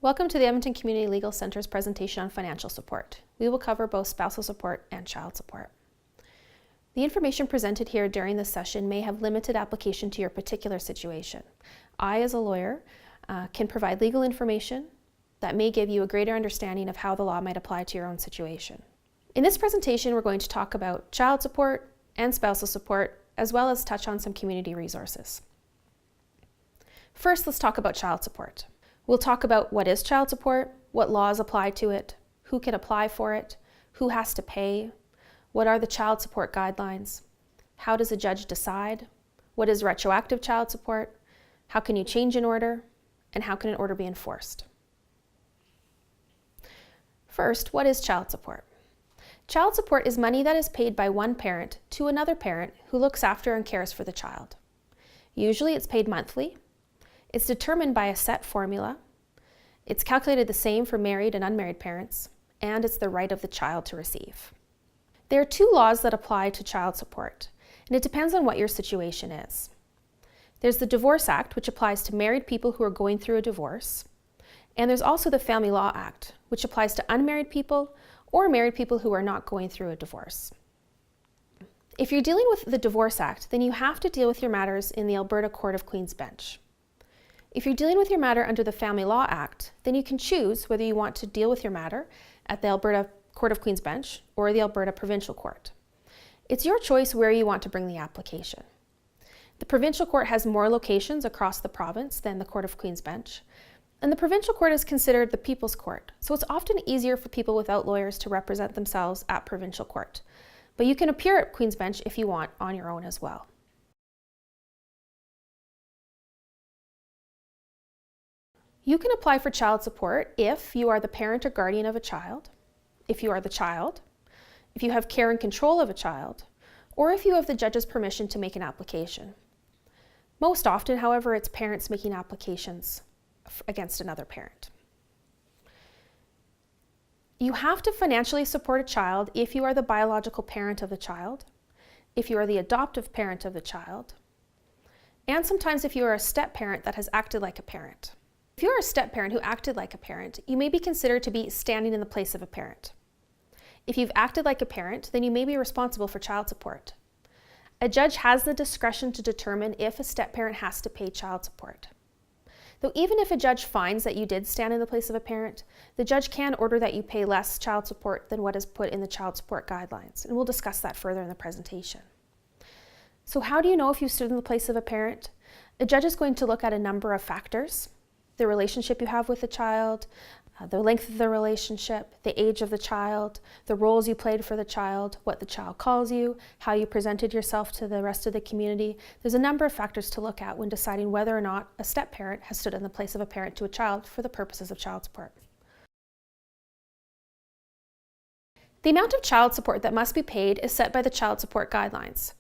Welcome to the Edmonton Community Legal Centre's presentation on financial support. We will cover both spousal support and child support. The information presented here during this session may have limited application to your particular situation. I, as a lawyer, can provide legal information that may give you a greater understanding of how the law might apply to your own situation. In this presentation, we're going to talk about child support and spousal support, as well as touch on some community resources. First, let's talk about child support. We'll talk about what is child support, what laws apply to it, who can apply for it, who has to pay, what are the child support guidelines, how does a judge decide, what is retroactive child support, how can you change an order, and how can an order be enforced. First, what is child support? Child support is money that is paid by one parent to another parent who looks after and cares for the child. Usually it's paid monthly. It's determined by a set formula. It's calculated the same for married and unmarried parents, and it's the right of the child to receive. There are two laws that apply to child support, and it depends on what your situation is. There's the Divorce Act, which applies to married people who are going through a divorce, and there's also the Family Law Act, which applies to unmarried people or married people who are not going through a divorce. If you're dealing with the Divorce Act, then you have to deal with your matters in the Alberta Court of Queen's Bench. If you're dealing with your matter under the Family Law Act, then you can choose whether you want to deal with your matter at the Alberta Court of Queen's Bench or the Alberta Provincial Court. It's your choice where you want to bring the application. The Provincial Court has more locations across the province than the Court of Queen's Bench, and the Provincial Court is considered the People's Court, so it's often easier for people without lawyers to represent themselves at Provincial Court. But you can appear at Queen's Bench if you want on your own as well. You can apply for child support if you are the parent or guardian of a child, if you are the child, if you have care and control of a child, or if you have the judge's permission to make an application. Most often, however, it's parents making applications against another parent. You have to financially support a child if you are the biological parent of the child, if you are the adoptive parent of the child, and sometimes if you are a step-parent that has acted like a parent. If you are a step-parent who acted like a parent, you may be considered to be standing in the place of a parent. If you've acted like a parent, then you may be responsible for child support. A judge has the discretion to determine if a step-parent has to pay child support. Though even if a judge finds that you did stand in the place of a parent, the judge can order that you pay less child support than what is put in the child support guidelines, and we'll discuss that further in the presentation. So how do you know if you stood in the place of a parent? A judge is going to look at a number of factors: the relationship you have with the child, the length of the relationship, the age of the child, the roles you played for the child, what the child calls you, how you presented yourself to the rest of the community. There's a number of factors to look at when deciding whether or not a step-parent has stood in the place of a parent to a child for the purposes of child support. The amount of child support that must be paid is set by the child support guidelines.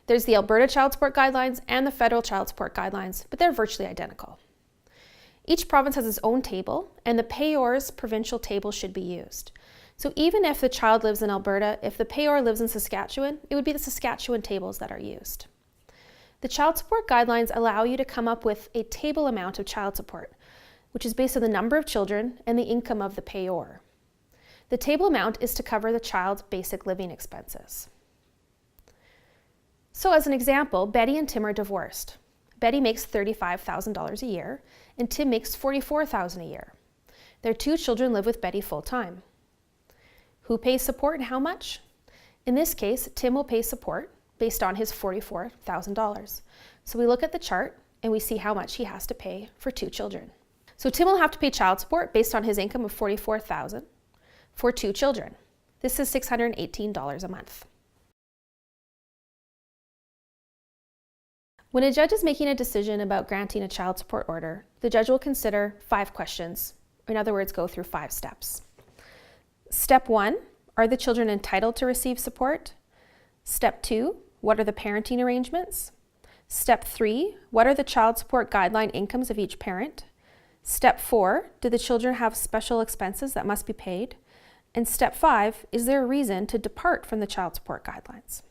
There's the Alberta Child Support Guidelines and the Federal Child Support Guidelines, but they're virtually identical. Each province has its own table, and the payor's provincial table should be used. So even if the child lives in Alberta, if the payor lives in Saskatchewan, it would be the Saskatchewan tables that are used. The child support guidelines allow you to come up with a table amount of child support, which is based on the number of children and the income of the payor. The table amount is to cover the child's basic living expenses. So as an example, Betty and Tim are divorced. Betty makes $35,000 a year, and Tim makes $44,000 a year. Their two children live with Betty full-time. Who pays support and how much? In this case, Tim will pay support based on his $44,000. So we look at the chart and we see how much he has to pay for two children. So Tim will have to pay child support based on his income of $44,000 for two children. This is $618 a month. When a judge is making a decision about granting a child support order, the judge will consider 5 questions, or in other words, go through 5 steps. Step 1, are the children entitled to receive support? Step 2, what are the parenting arrangements? Step 3, what are the child support guideline incomes of each parent? Step 4, do the children have special expenses that must be paid? And step 5, is there a reason to depart from the child support guidelines?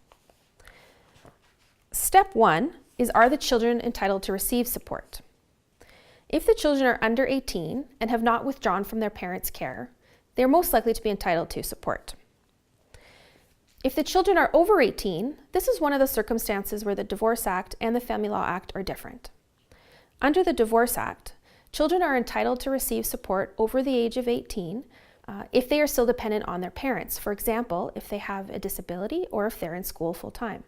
Step 1 is, are the children entitled to receive support? If the children are under 18 and have not withdrawn from their parents' care, they are most likely to be entitled to support. If the children are over 18, this is one of the circumstances where the Divorce Act and the Family Law Act are different. Under the Divorce Act, children are entitled to receive support over the age of 18 if they are still dependent on their parents, for example, if they have a disability or if they're in school full-time.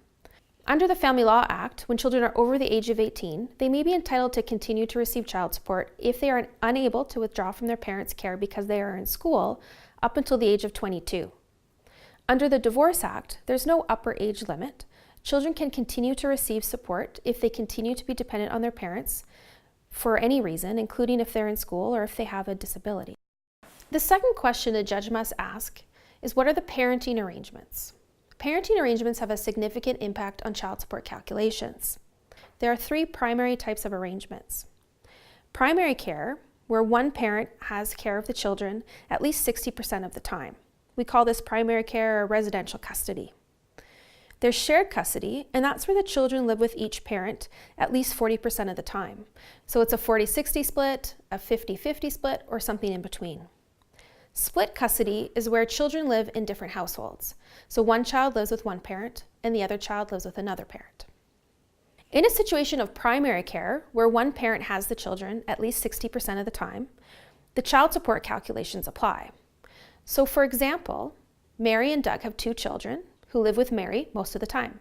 Under the Family Law Act, when children are over the age of 18, they may be entitled to continue to receive child support if they are unable to withdraw from their parents' care because they are in school up until the age of 22. Under the Divorce Act, there's no upper age limit. Children can continue to receive support if they continue to be dependent on their parents for any reason, including if they're in school or if they have a disability. The second question a judge must ask is, what are the parenting arrangements? Parenting arrangements have a significant impact on child support calculations. There are three primary types of arrangements. Primary care, where one parent has care of the children at least 60% of the time. We call this primary care or residential custody. There's shared custody, and that's where the children live with each parent at least 40% of the time. So it's a 40-60 split, a 50-50 split, or something in between. Split custody is where children live in different households. So one child lives with one parent, and the other child lives with another parent. In a situation of primary care, where one parent has the children at least 60% of the time, the child support calculations apply. So for example, Mary and Doug have two children who live with Mary most of the time.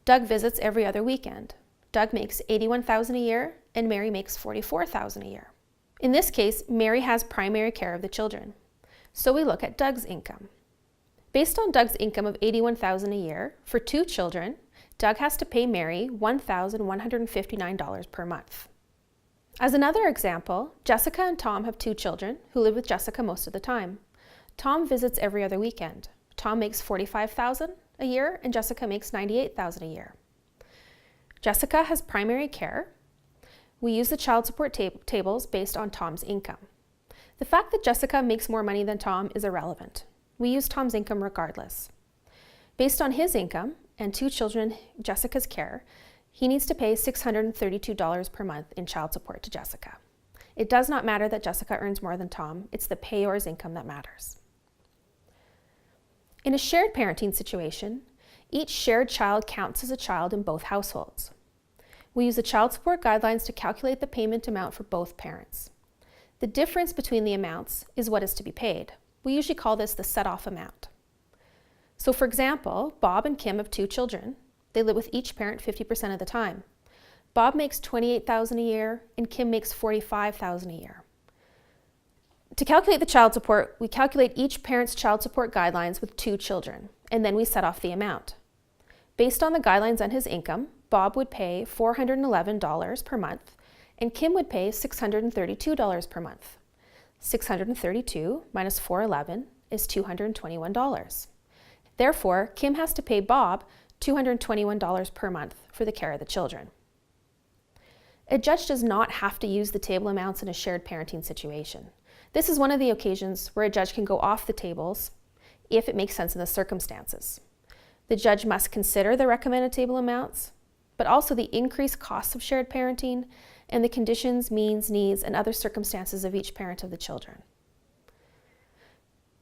Doug visits every other weekend. Doug makes $81,000 a year and Mary makes $44,000 a year. In this case, Mary has primary care of the children. So we look at Doug's income. Based on Doug's income of $81,000 a year, for two children, Doug has to pay Mary $1,159 per month. As another example, Jessica and Tom have two children who live with Jessica most of the time. Tom visits every other weekend. Tom makes $45,000 a year and Jessica makes $98,000 a year. Jessica has primary care. We use the child support tables based on Tom's income. The fact that Jessica makes more money than Tom is irrelevant. We use Tom's income regardless. Based on his income and two children, Jessica's care, he needs to pay $632 per month in child support to Jessica. It does not matter that Jessica earns more than Tom, it's the payor's income that matters. In a shared parenting situation, each shared child counts as a child in both households. We use the child support guidelines to calculate the payment amount for both parents. The difference between the amounts is what is to be paid. We usually call this the set-off amount. So for example, Bob and Kim have two children. They live with each parent 50% of the time. Bob makes $28,000 a year and Kim makes $45,000 a year. To calculate the child support, we calculate each parent's child support guidelines with two children, and then we set off the amount. Based on the guidelines and his income, Bob would pay $411 per month, and Kim would pay $632 per month. 632 minus 411 is $221. Therefore, Kim has to pay Bob $221 per month for the care of the children. A judge does not have to use the table amounts in a shared parenting situation. This is one of the occasions where a judge can go off the tables if it makes sense in the circumstances. The judge must consider the recommended table amounts, but also the increased costs of shared parenting and the conditions, means, needs, and other circumstances of each parent of the children.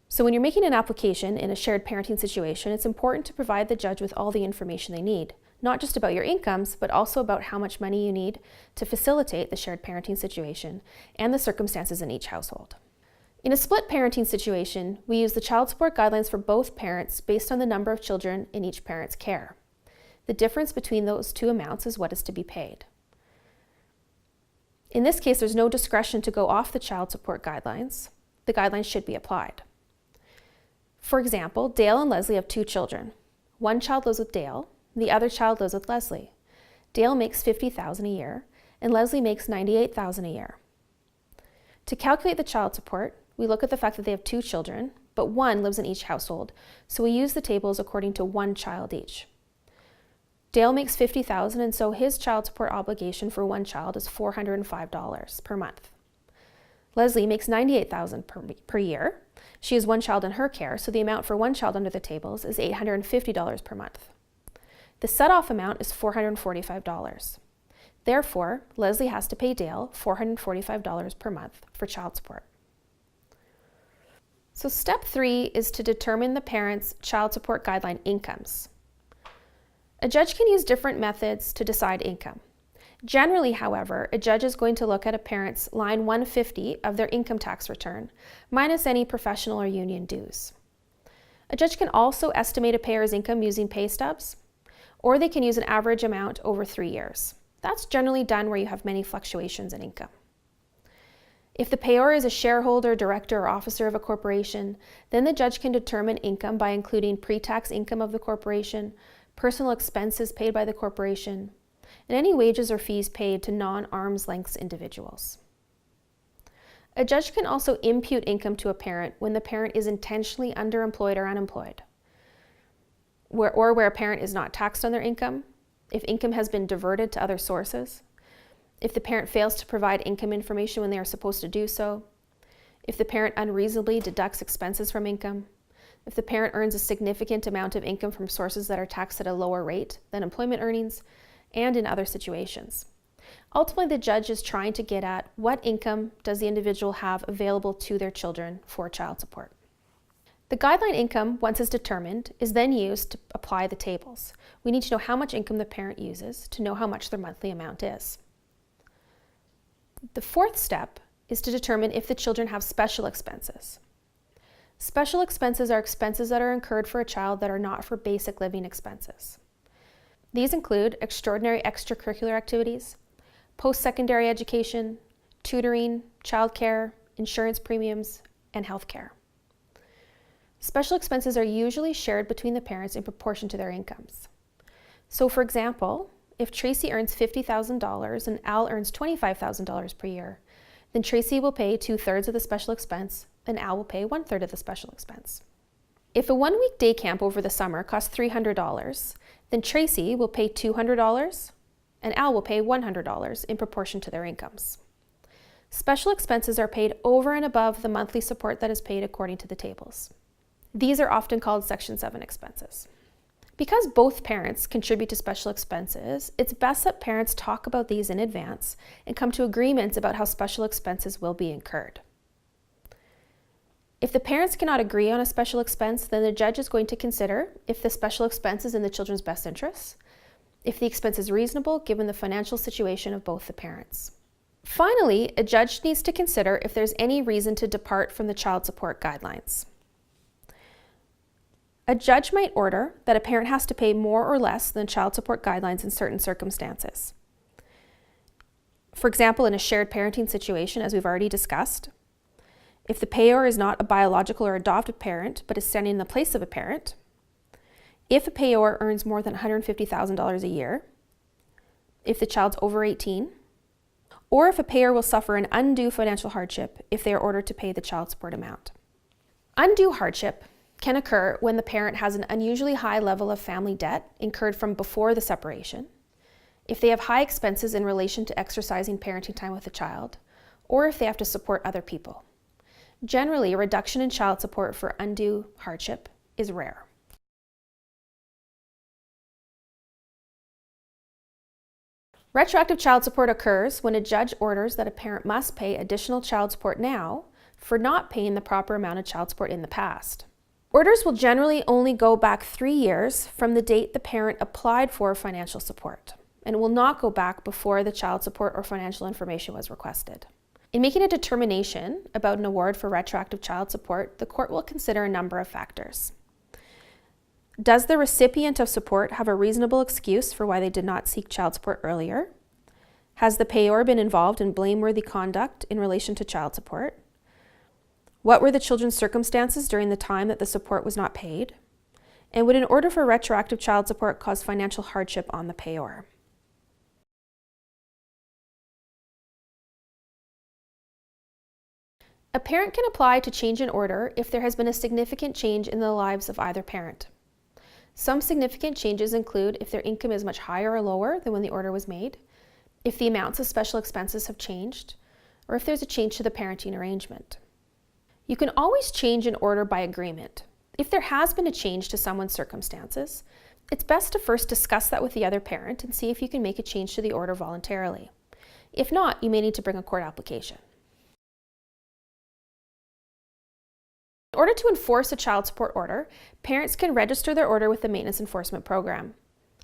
So when you're making an application in a shared parenting situation, it's important to provide the judge with all the information they need, not just about your incomes, but also about how much money you need to facilitate the shared parenting situation and the circumstances in each household. In a split parenting situation, we use the child support guidelines for both parents based on the number of children in each parent's care. The difference between those two amounts is what is to be paid. In this case, there's no discretion to go off the child support guidelines. The guidelines should be applied. For example, Dale and Leslie have two children. One child lives with Dale, the other child lives with Leslie. Dale makes $50,000 a year, and Leslie makes $98,000 a year. To calculate the child support, we look at the fact that they have two children, but one lives in each household, so we use the tables according to one child each. Dale makes $50,000, and so his child support obligation for one child is $405 per month. Leslie makes $98,000 per year. She has one child in her care, so the amount for one child under the tables is $850 per month. The set-off amount is $445. Therefore, Leslie has to pay Dale $445 per month for child support. So step 3 is to determine the parent's child support guideline incomes. A judge can use different methods to decide income. Generally, however, a judge is going to look at a parent's line 150 of their income tax return, minus any professional or union dues. A judge can also estimate a payer's income using pay stubs, or they can use an average amount over 3 years. That's generally done where you have many fluctuations in income. If the payer is a shareholder, director, or officer of a corporation, then the judge can determine income by including pre-tax income of the corporation, personal expenses paid by the corporation, and any wages or fees paid to non-arm's length individuals. A judge can also impute income to a parent when the parent is intentionally underemployed or unemployed, or where a parent is not taxed on their income, if income has been diverted to other sources, if the parent fails to provide income information when they are supposed to do so, if the parent unreasonably deducts expenses from income, if the parent earns a significant amount of income from sources that are taxed at a lower rate than employment earnings, and in other situations. Ultimately, the judge is trying to get at what income does the individual have available to their children for child support. The guideline income, once it's determined, is then used to apply the tables. We need to know how much income the parent uses to know how much their monthly amount is. The fourth step is to determine if the children have special expenses. Special expenses are expenses that are incurred for a child that are not for basic living expenses. These include extraordinary extracurricular activities, post-secondary education, tutoring, childcare, insurance premiums, and health care. Special expenses are usually shared between the parents in proportion to their incomes. So for example, if Tracy earns $50,000 and Al earns $25,000 per year, then Tracy will pay 2/3 of the special expense and Al will pay 1/3 of the special expense. If a one-week day camp over the summer costs $300, then Tracy will pay $200 and Al will pay $100 in proportion to their incomes. Special expenses are paid over and above the monthly support that is paid according to the tables. These are often called Section 7 expenses. Because both parents contribute to special expenses, it's best that parents talk about these in advance and come to agreements about how special expenses will be incurred. If the parents cannot agree on a special expense, then the judge is going to consider if the special expense is in the children's best interests, if the expense is reasonable given the financial situation of both the parents. Finally, a judge needs to consider if there's any reason to depart from the child support guidelines. A judge might order that a parent has to pay more or less than child support guidelines in certain circumstances. For example, in a shared parenting situation, as we've already discussed, if the payer is not a biological or adoptive parent, but is standing in the place of a parent, if a payer earns more than $150,000 a year, if the child's over 18, or if a payer will suffer an undue financial hardship if they are ordered to pay the child support amount. Undue hardship can occur when the parent has an unusually high level of family debt incurred from before the separation, if they have high expenses in relation to exercising parenting time with the child, or if they have to support other people. Generally, a reduction in child support for undue hardship is rare. Retroactive child support occurs when a judge orders that a parent must pay additional child support now for not paying the proper amount of child support in the past. Orders will generally only go back 3 years from the date the parent applied for financial support, and will not go back before the child support or financial information was requested. In making a determination about an award for retroactive child support, the court will consider a number of factors. Does the recipient of support have a reasonable excuse for why they did not seek child support earlier? Has the payor been involved in blameworthy conduct in relation to child support? What were the children's circumstances during the time that the support was not paid? And would an order for retroactive child support cause financial hardship on the payor? A parent can apply to change an order if there has been a significant change in the lives of either parent. Some significant changes include if their income is much higher or lower than when the order was made, if the amounts of special expenses have changed, or if there's a change to the parenting arrangement. You can always change an order by agreement. If there has been a change to someone's circumstances, It's best to first discuss that with the other parent and see if you can make a change to the order voluntarily. If not, you may need to bring a court application. In order to enforce a child support order, parents can register their order with the Maintenance Enforcement Program.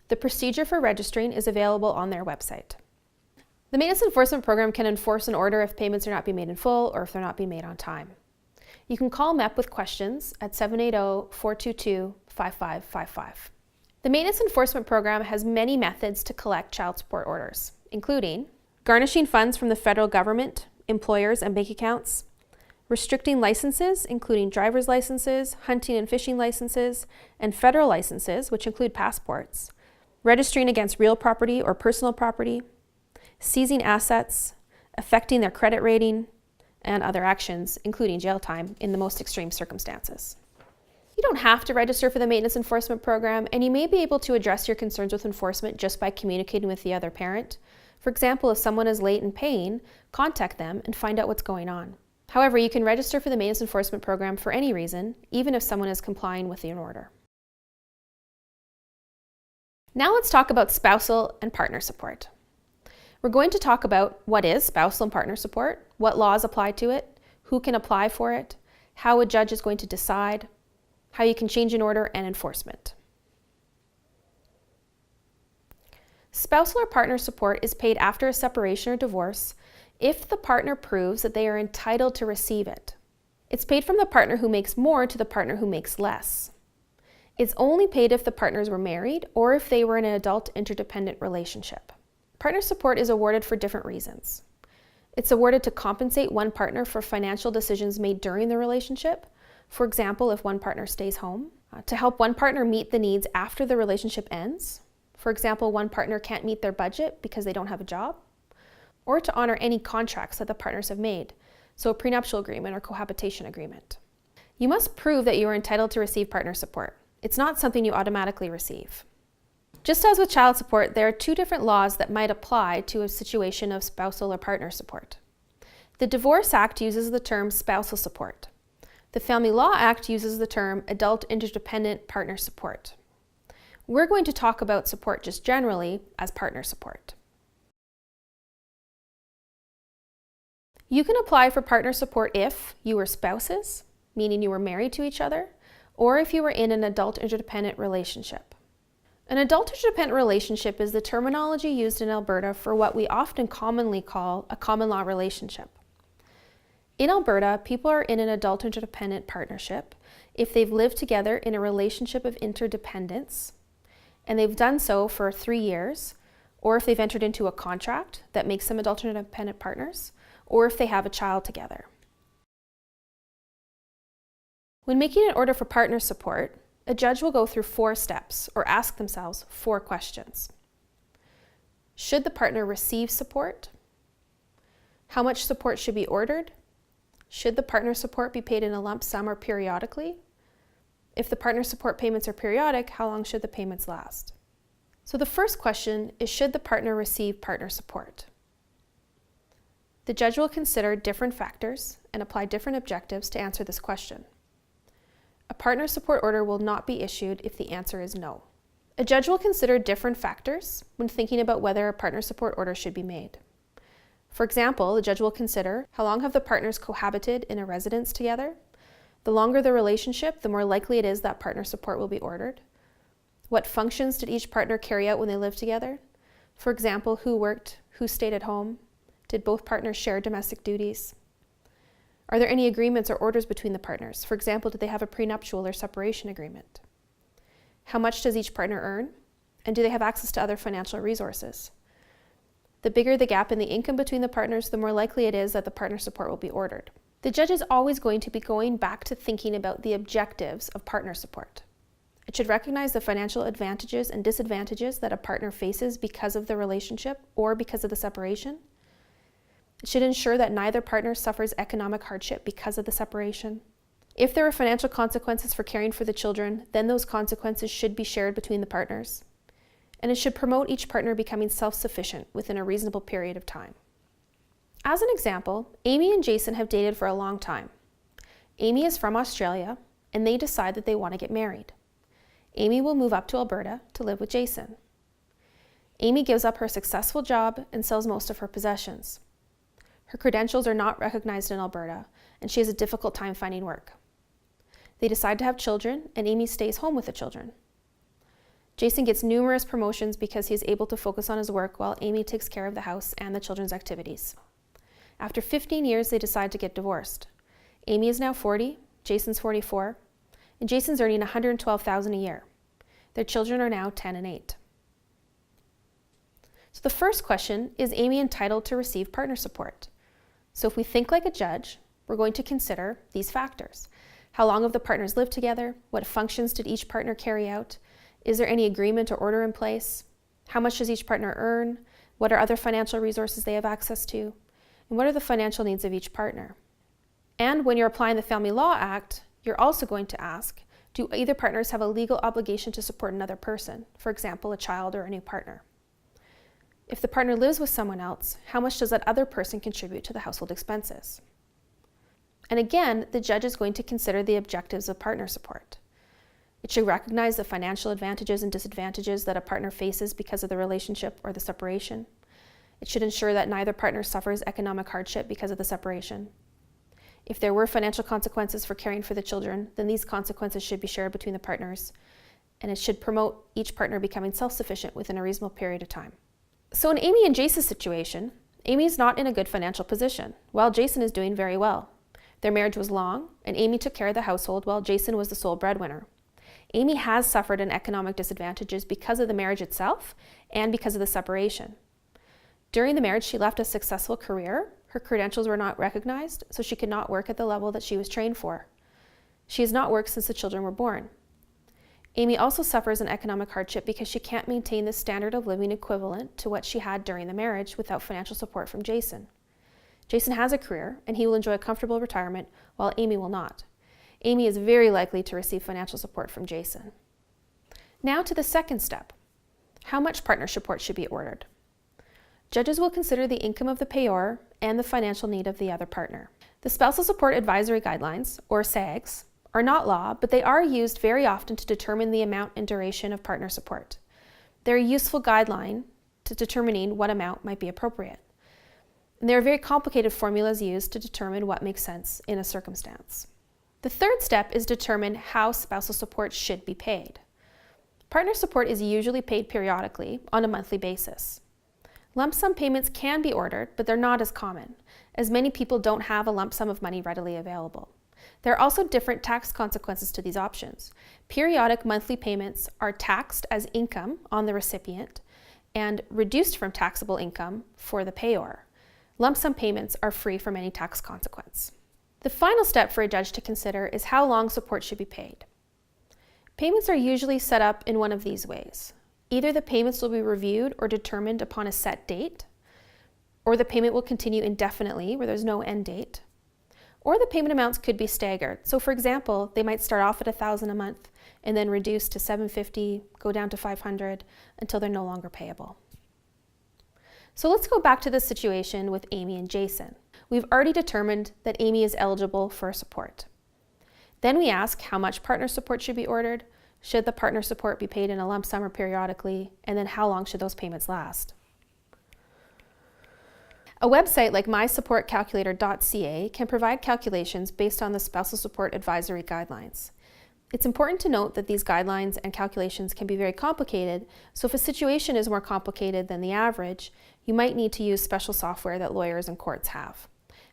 The procedure for registering is available on their website. The Maintenance Enforcement Program can enforce an order if payments are not being made in full or if they're not being made on time. You can call MEP with questions at 780-422-5555. The Maintenance Enforcement Program has many methods to collect child support orders, including garnishing funds from the federal government, employers, and bank accounts, restricting licenses, including driver's licenses, hunting and fishing licenses, and federal licenses, which include passports, registering against real property or personal property, seizing assets, affecting their credit rating, and other actions, including jail time in the most extreme circumstances. You don't have to register for the Maintenance Enforcement Program, and you may be able to address your concerns with enforcement just by communicating with the other parent. For example, if someone is late in paying, contact them and find out what's going on. However, you can register for the Maintenance Enforcement Program for any reason, even if someone is complying with an order. Now let's talk about spousal and partner support. We're going to talk about what is spousal and partner support, what laws apply to it, who can apply for it, how a judge is going to decide, how you can change an order, and enforcement. Spousal or partner support is paid after a separation or divorce if the partner proves that they are entitled to receive it. It's paid from the partner who makes more to the partner who makes less. It's only paid if the partners were married or if they were in an adult interdependent relationship. Partner support is awarded for different reasons. It's awarded to compensate one partner for financial decisions made during the relationship. For example, if one partner stays home, to help one partner meet the needs after the relationship ends. For example, one partner can't meet their budget because they don't have a job, or to honor any contracts that the partners have made, so a prenuptial agreement or cohabitation agreement. You must prove that you are entitled to receive partner support. It's not something you automatically receive. Just as with child support, there are two different laws that might apply to a situation of spousal or partner support. The Divorce Act uses the term spousal support. The Family Law Act uses the term adult interdependent partner support. We're going to talk about support just generally as partner support. You can apply for partner support if you were spouses, meaning you were married to each other, or if you were in an adult interdependent relationship. An adult interdependent relationship is the terminology used in Alberta for what we often commonly call a common law relationship. In Alberta, people are in an adult interdependent partnership if they've lived together in a relationship of interdependence, and they've done so for 3 years, or if they've entered into a contract that makes them adult interdependent partners, or if they have a child together. When making an order for partner support, a judge will go through 4 steps or ask themselves 4 questions. Should the partner receive support? How much support should be ordered? Should the partner support be paid in a lump sum or periodically? If the partner support payments are periodic, how long should the payments last? So the first question is, should the partner receive partner support? The judge will consider different factors and apply different objectives to answer this question. A partner support order will not be issued if the answer is no. A judge will consider different factors when thinking about whether a partner support order should be made. For example, the judge will consider how long have the partners cohabited in a residence together. The longer the relationship, the more likely it is that partner support will be ordered. What functions did each partner carry out when they lived together? For example, who worked, who stayed at home? Did both partners share domestic duties? Are there any agreements or orders between the partners? For example, did they have a prenuptial or separation agreement? How much does each partner earn? And do they have access to other financial resources? The bigger the gap in the income between the partners, the more likely it is that the partner support will be ordered. The judge is always going to be going back to thinking about the objectives of partner support. It should recognize the financial advantages and disadvantages that a partner faces because of the relationship or because of the separation. It should ensure that neither partner suffers economic hardship because of the separation. If there are financial consequences for caring for the children, then those consequences should be shared between the partners. And it should promote each partner becoming self-sufficient within a reasonable period of time. As an example, Amy and Jason have dated for a long time. Amy is from Australia, and they decide that they want to get married. Amy will move up to Alberta to live with Jason. Amy gives up her successful job and sells most of her possessions. Her credentials are not recognized in Alberta, and she has a difficult time finding work. They decide to have children, and Amy stays home with the children. Jason gets numerous promotions because he is able to focus on his work while Amy takes care of the house and the children's activities. After 15 years, they decide to get divorced. Amy is now 40, Jason's 44, and Jason's earning $112,000 a year. Their children are now 10 and 8. So the first question, is Amy entitled to receive partner support? So if we think like a judge, we're going to consider these factors. How long have the partners lived together? What functions did each partner carry out? Is there any agreement or order in place? How much does each partner earn? What are other financial resources they have access to? And what are the financial needs of each partner? And when you're applying the Family Law Act, you're also going to ask, do either partners have a legal obligation to support another person? For example, a child or a new partner. If the partner lives with someone else, how much does that other person contribute to the household expenses? And again, the judge is going to consider the objectives of partner support. It should recognize the financial advantages and disadvantages that a partner faces because of the relationship or the separation. It should ensure that neither partner suffers economic hardship because of the separation. If there were financial consequences for caring for the children, then these consequences should be shared between the partners, and it should promote each partner becoming self-sufficient within a reasonable period of time. So in Amy and Jason's situation, Amy is not in a good financial position, while Jason is doing very well. Their marriage was long, and Amy took care of the household while Jason was the sole breadwinner. Amy has suffered an economic disadvantages because of the marriage itself and because of the separation. During the marriage, she left a successful career. Her credentials were not recognized, so she could not work at the level that she was trained for. She has not worked since the children were born. Amy also suffers an economic hardship because she can't maintain the standard of living equivalent to what she had during the marriage without financial support from Jason. Jason has a career, and he will enjoy a comfortable retirement, while Amy will not. Amy is very likely to receive financial support from Jason. Now to the second step. How much partner support should be ordered? Judges will consider the income of the payor and the financial need of the other partner. The Spousal Support Advisory Guidelines, or SAGs, are not law, but they are used very often to determine the amount and duration of partner support. They're a useful guideline to determining what amount might be appropriate. And there are very complicated formulas used to determine what makes sense in a circumstance. The third step is determine how spousal support should be paid. Partner support is usually paid periodically on a monthly basis. Lump sum payments can be ordered, but they're not as common, as many people don't have a lump sum of money readily available. There are also different tax consequences to these options. Periodic monthly payments are taxed as income on the recipient and reduced from taxable income for the payor. Lump sum payments are free from any tax consequence. The final step for a judge to consider is how long support should be paid. Payments are usually set up in one of these ways. Either the payments will be reviewed or determined upon a set date, or the payment will continue indefinitely where there's no end date, or the payment amounts could be staggered. So for example, they might start off at $1,000 a month and then reduce to $750, go down to $500 until they're no longer payable. So let's go back to the situation with Amy and Jason. We've already determined that Amy is eligible for support. Then we ask how much partner support should be ordered, should the partner support be paid in a lump sum or periodically, and then how long should those payments last? A website like mysupportcalculator.ca can provide calculations based on the Spousal Support Advisory Guidelines. It's important to note that these guidelines and calculations can be very complicated, so if a situation is more complicated than the average, you might need to use special software that lawyers and courts have.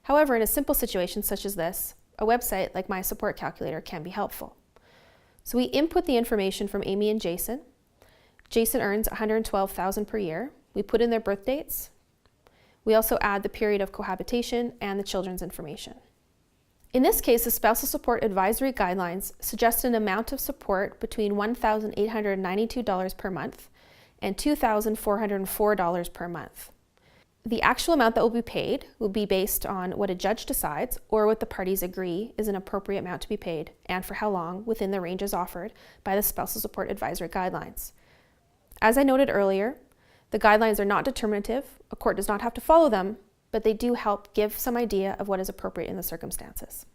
However, in a simple situation such as this, a website like My Support Calculator can be helpful. So we input the information from Amy and Jason. Jason earns $112,000 per year. We put in their birth dates. We also add the period of cohabitation and the children's information. In this case, the Spousal Support Advisory Guidelines suggest an amount of support between $1,892 per month and $2,404 per month. The actual amount that will be paid will be based on what a judge decides or what the parties agree is an appropriate amount to be paid and for how long within the ranges offered by the Spousal Support Advisory Guidelines. As I noted earlier, the guidelines are not determinative. A court does not have to follow them, but they do help give some idea of what is appropriate in the circumstances.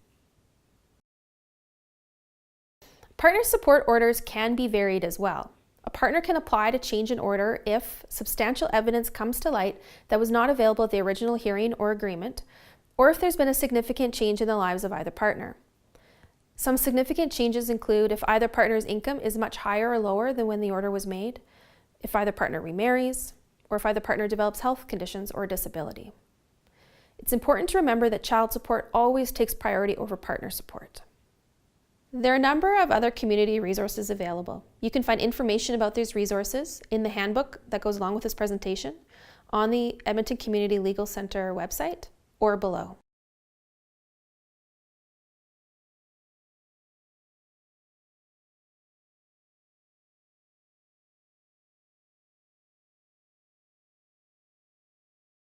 Partner support orders can be varied as well. A partner can apply to change an order if substantial evidence comes to light that was not available at the original hearing or agreement, or if there's been a significant change in the lives of either partner. Some significant changes include if either partner's income is much higher or lower than when the order was made, if either partner remarries, or if either partner develops health conditions or disability. It's important to remember that child support always takes priority over partner support. There are a number of other community resources available. You can find information about these resources in the handbook that goes along with this presentation, on the Edmonton Community Legal Centre website, or below.